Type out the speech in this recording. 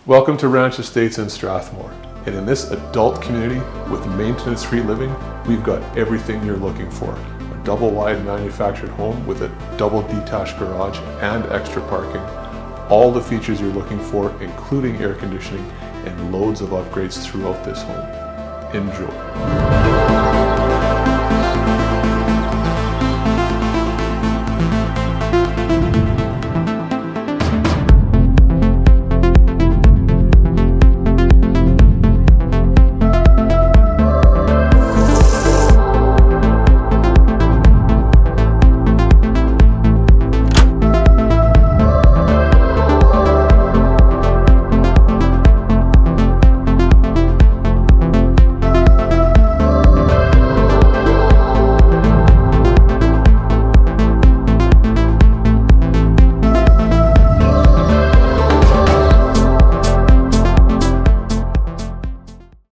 Welcome to Ranch Estates in Strathmore, and in this adult community with maintenance-free living, we've got everything you're looking for. A double-wide manufactured home with a double detached garage and extra parking. All the features you're looking for, including air conditioning and loads of upgrades throughout this home. Enjoy.